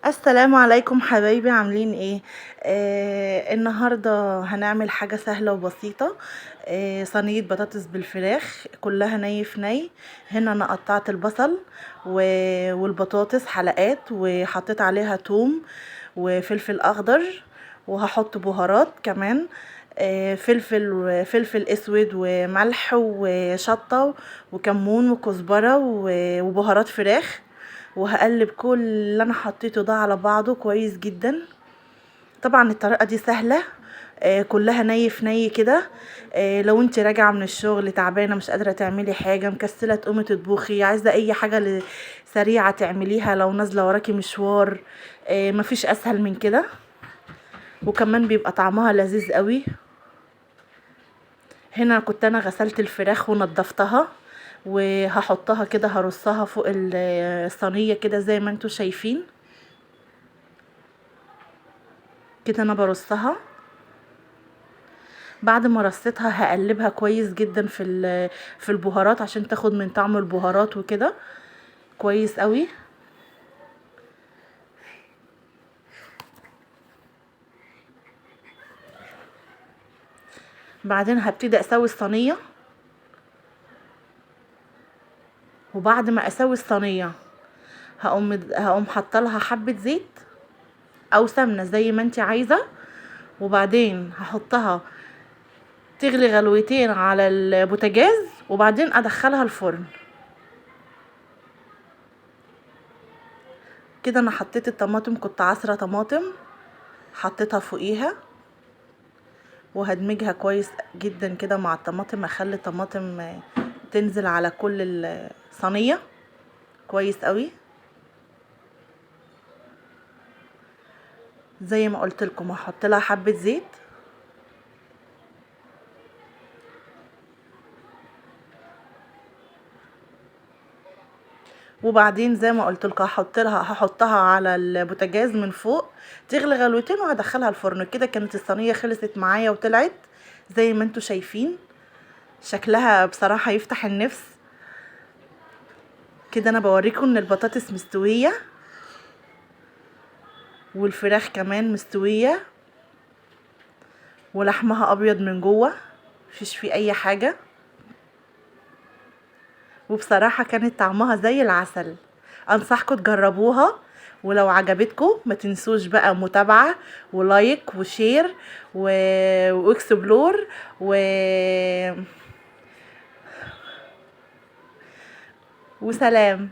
السلام عليكم حبايبي، عاملين ايه؟ النهارده هنعمل حاجه سهله وبسيطه. صينيه بطاطس بالفراخ كلها ني في ني. هنا انا قطعت البصل والبطاطس حلقات، وحطيت عليها توم وفلفل اخضر، وهحط بهارات كمان. فلفل اسود وملح وشطه وكمون وكزبره وبهارات فراخ. وهقلب كل اللي انا حطيته ده على بعضه كويس جدا. طبعا الطريقه دي سهله. كلها ني في ني كده. لو انت راجعه من الشغل تعبانه مش قادره تعملي حاجه، مكسله تقومي تطبخي، عايزه اي حاجه سريعه تعمليها، لو نازله وراكي مشوار، مفيش اسهل من كده. وكمان بيبقى طعمها لذيذ قوي. هنا كنت انا غسلت الفراخ ونضفتها، وهحطها كده، هرصها فوق الصينيه كده زي ما انتوا شايفين كده. انا برصها. بعد ما رصيتها هقلبها كويس جدا في البهارات عشان تاخد من طعم البهارات وكده كويس قوي. بعدين هبتدي اسوي الصينيه. وبعد ما اسوي الصينيه هقوم حاطه لها حبه زيت او سمنه زي ما انت عايزه، وبعدين هحطها تغلي غلوتين على البوتاجاز، وبعدين ادخلها الفرن. كده انا حطيت الطماطم، كنت عصره طماطم حطيتها فوقيها، وهدمجها كويس جدا كده مع الطماطم. اخلي الطماطم تنزل على كل الصينيه كويس قوي زي ما قلت لكم. هحط لها حبه زيت، وبعدين زي ما قلت لكم هحطها على البوتاجاز من فوق تغلي غلوتين، وهدخلها الفرن. كده كانت الصينيه خلصت معايا وطلعت زي ما انتوا شايفين. شكلها بصراحه يفتح النفس. كده انا بوريكم ان البطاطس مستويه والفراخ كمان مستويه ولحمها ابيض من جوه، مفيش فيه اي حاجه. وبصراحه كانت طعمها زي العسل. انصحكم تجربوها، ولو عجبتكم ما تنسوش بقى متابعه ولايك وشير واكسبلور وسلام.